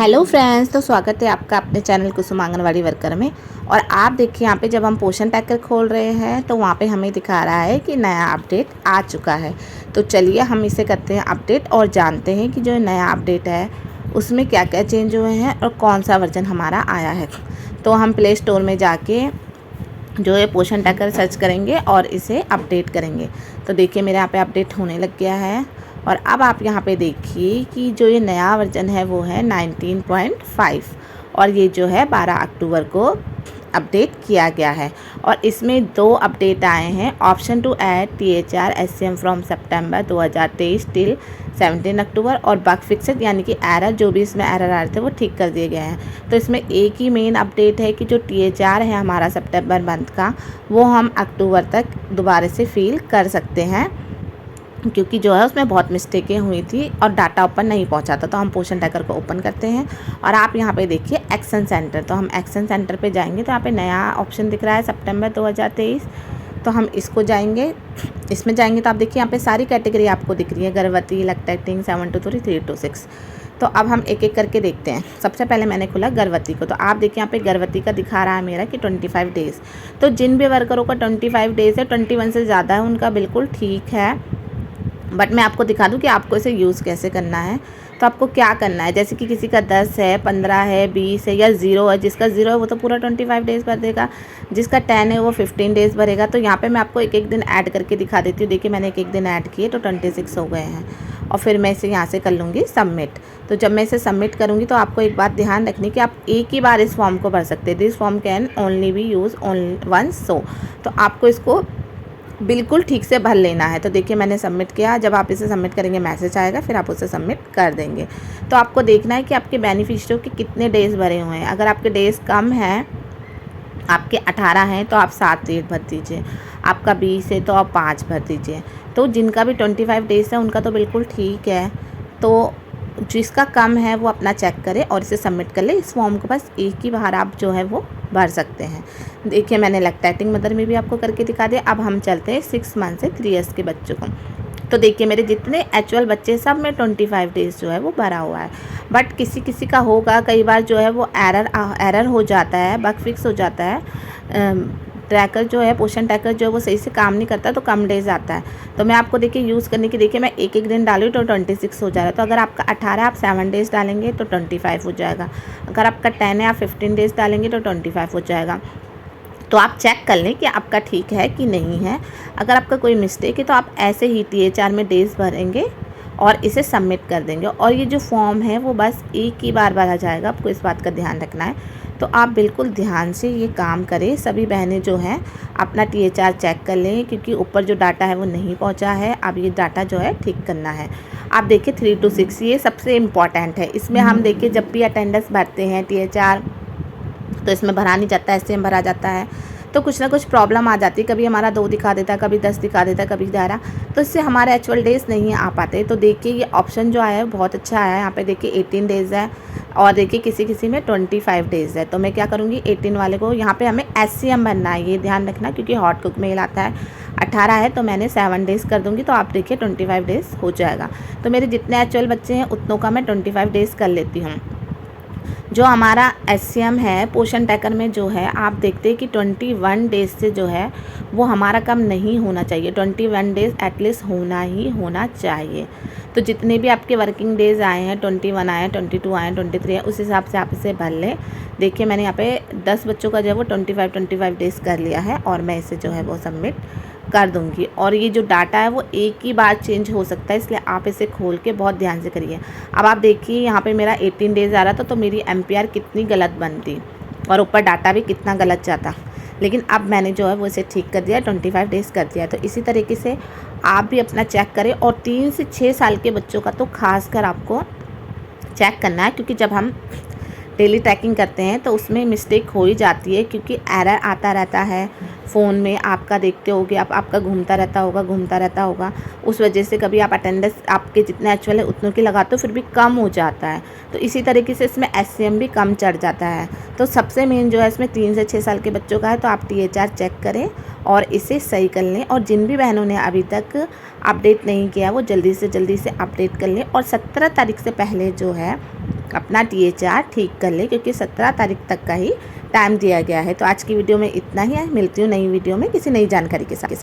Hello friends, तो स्वागत है आपका अपने चैनल कुसुम आंगनवाड़ी वर्कर में। और आप देखिए यहाँ पे जब हम पोषण पैकर खोल रहे हैं तो वहाँ पे हमें दिखा रहा है कि नया अपडेट आ चुका है। तो चलिए हम इसे करते हैं अपडेट और जानते हैं कि जो नया अपडेट है उसमें क्या क्या चेंज हुए हैं और कौन सा वर्जन हमारा आया है। तो हम प्ले स्टोर में जाके जो है पोषण पैकर सर्च करेंगे और इसे अपडेट करेंगे। तो देखिए मेरे यहाँ पे अपडेट होने लग गया है। और अब आप यहाँ पे देखिए कि जो ये नया वर्जन है वो है 19.5 और ये जो है 12 अक्टूबर को अपडेट किया गया है। और इसमें 2 अपडेट आए हैं। Option to add THR SCM from सितंबर 2023 टिल 17 अक्टूबर और बग फिक्सेड यानी कि एरर जो भी इसमें एरर आ रहे थे वो ठीक कर दिए गए हैं। तो इसमें एक ही मेन अपडेट है कि जो THR है हमारा सितंबर मंथ का वो हम अक्टूबर तक दोबारा से फिल कर सकते हैं, क्योंकि जो है उसमें बहुत मिस्टेकें हुई थी और डाटा ओपन नहीं पहुंचा था। तो हम पोषण ट्रैकर को ओपन करते हैं और आप यहाँ पे देखिए एक्शन सेंटर। तो हम एक्शन सेंटर पे जाएंगे तो यहाँ पे नया ऑप्शन दिख रहा है सितंबर 2023। तो हम इसको जाएंगे, इसमें जाएंगे तो आप देखिए यहाँ पे सारी कैटेगरी आपको दिख रही है, गर्भवती, लैक्टेटिंग, 7 to 3, 3 to 6। तो अब हम एक एक करके देखते हैं। सबसे पहले मैंने खोला गर्भवती को। तो आप देखिए यहाँ पे गर्भवती का दिखा रहा है मेरा कि 25 डेज़। तो जिन भी वर्करों का 25 डेज़ है, 21 से ज़्यादा है, उनका बिल्कुल ठीक है। बट मैं आपको दिखा दूं कि आपको इसे यूज़ कैसे करना है। तो आपको क्या करना है, जैसे कि किसी का 10 है, 15 है, 20 है या 0 है। जिसका 0 है वो तो पूरा 25 डेज़ भर देगा, जिसका 10 है वो 15 डेज़ भरेगा। तो यहाँ पे मैं आपको एक एक दिन ऐड करके दिखा देती हूँ। देखिए मैंने एक एक दिन ऐड किए तो 26 हो गए हैं। और फिर मैं इसे यहाँ से कर लूँगी सबमिट। तो जब मैं इसे सबमिट करूँगी तो आपको एक बात ध्यान रखनी कि आप एक ही बार इस फॉर्म को भर सकते हैं। This form can only be use once. तो आपको इसको बिल्कुल ठीक से भर लेना है। तो देखिए मैंने सबमिट किया। जब आप इसे सबमिट करेंगे मैसेज आएगा, फिर आप उसे सबमिट कर देंगे। तो आपको देखना है कि आपके बेनिफिशियरी के कितने डेज़ भरे हुए हैं। अगर आपके डेज़ कम हैं, आपके 18 हैं तो आप 7 डेज भर दीजिए, आपका 20 है तो आप 5 भर दीजिए। तो जिनका भी 25 डेज़ है उनका तो बिल्कुल ठीक है। तो जिसका कम है वो अपना चेक करे और इसे सबमिट कर ले। इस फॉर्म को बस एक ही बार आप जो है वो भर सकते हैं। देखिए मैंने लैक्टेटिंग मदर में भी आपको करके दिखा दिया। अब हम चलते हैं 6 मंथ से 3 ईयर्स के बच्चों को। तो देखिए मेरे जितने एक्चुअल बच्चे सब में 25 डेज़ जो है वो भरा हुआ है। बट किसी किसी का होगा, कई बार जो है वो एरर हो जाता है, बग फिक्स हो जाता है। ट्रैकर जो है, पोषण ट्रैकर जो है वो सही से काम नहीं करता तो कम डेज़ आता है। तो मैं आपको देखिए यूज़ करने की, देखिए मैं एक एक दिन डाली तो 26 हो जा रहा है। तो अगर आपका 18 आप 7 डेज़ डालेंगे तो 25 हो जाएगा। अगर आपका 10 है आप 15 डेज़ डालेंगे तो 25 हो जाएगा। तो आप चेक कर लें कि आपका ठीक है कि नहीं है। अगर आपका कोई मिस्टेक है तो आप ऐसे ही THR में डेज़ भरेंगे और इसे सबमिट कर देंगे। और ये जो फॉर्म है वो बस एक ही बार भरा जाएगा, आपको इस बात का ध्यान रखना है। तो आप बिल्कुल ध्यान से ये काम करें। सभी बहनें जो हैं अपना THR चेक कर लें, क्योंकि ऊपर जो डाटा है वो नहीं पहुंचा है। अब ये डाटा जो है ठीक करना है। आप देखिए 3 to 6 ये सबसे इम्पॉर्टेंट है। इसमें हम देखिए जब भी अटेंडेंस भरते हैं THR तो इसमें भरा नहीं जाता है, SCM भरा जाता है। तो कुछ ना कुछ प्रॉब्लम आ जाती है, कभी हमारा 2 दिखा देता है, कभी 10 दिखा देता है, कभी 11। तो इससे हमारे एक्चुअल डेज़ नहीं आ पाते। तो देखिए ये ऑप्शन जो आया है बहुत अच्छा आया है। यहाँ पे देखिए 18 डेज़ है और देखिए किसी किसी में 25 डेज़ है। तो मैं क्या करूँगी, 18 वाले को यहाँ पे हमें SCM भरना है, ये ध्यान रखना, क्योंकि हॉट कुक मेल आता है। 18 है तो मैंने 7 डेज़ कर दूँगी। तो आप देखिए 25 डेज़ हो जाएगा। तो मेरे जितने एक्चुअल बच्चे हैं उतनों का मैं 25 डेज़ कर लेती हूँ। जो हमारा SCM है पोषण ट्रैकर में जो है, आप देखते हैं कि 21 डेज़ से जो है वो हमारा कम नहीं होना चाहिए। 21 डेज़ एटलीस्ट होना ही होना चाहिए। तो जितने भी आपके वर्किंग डेज़ आए हैं, 21 आए हैं, 22 आए हैं, 23 है, उस हिसाब से आप इसे भर लें। देखिए मैंने यहाँ पे 10 बच्चों का जो है वो 25 डेज़ कर लिया है और मैं इसे जो है वो सबमिट कर दूंगी। और ये जो डाटा है वो एक ही बार चेंज हो सकता है, इसलिए आप इसे खोल के बहुत ध्यान से करिए। अब आप देखिए यहाँ पे मेरा 18 डेज़ आ रहा था तो मेरी MPR कितनी गलत बनती और ऊपर डाटा भी कितना गलत जाता। लेकिन अब मैंने जो है वो इसे ठीक कर दिया, 25 डेज़ कर दिया। तो इसी तरीके से आप भी अपना चेक करें। और 3 से 6 साल के बच्चों का तो खास कर आपको चेक करना है, क्योंकि जब हम डेली ट्रैकिंग करते हैं तो उसमें मिस्टेक हो ही जाती है, क्योंकि एरर आता रहता है फ़ोन में। आपका देखते होगे, आपका घूमता रहता होगा। उस वजह से कभी आप अटेंडेंस आपके जितने एक्चुअल है उतनों की लगाते हो, फिर भी कम हो जाता है। तो इसी तरीके से इसमें SCM भी कम चढ़ जाता है। तो सबसे मेन जो है इसमें 3 से 6 साल के बच्चों का है। तो आप THR चेक करें और इसे सही कर लें। और जिन भी बहनों ने अभी तक अपडेट नहीं किया वो जल्दी से अपडेट कर लें। और 17 तारीख से पहले जो है अपना THR ठीक कर ले, क्योंकि 17 तारीख तक का ही टाइम दिया गया है। तो आज की वीडियो में इतना ही है, मिलती हूँ नई वीडियो में किसी नई जानकारी के साथ।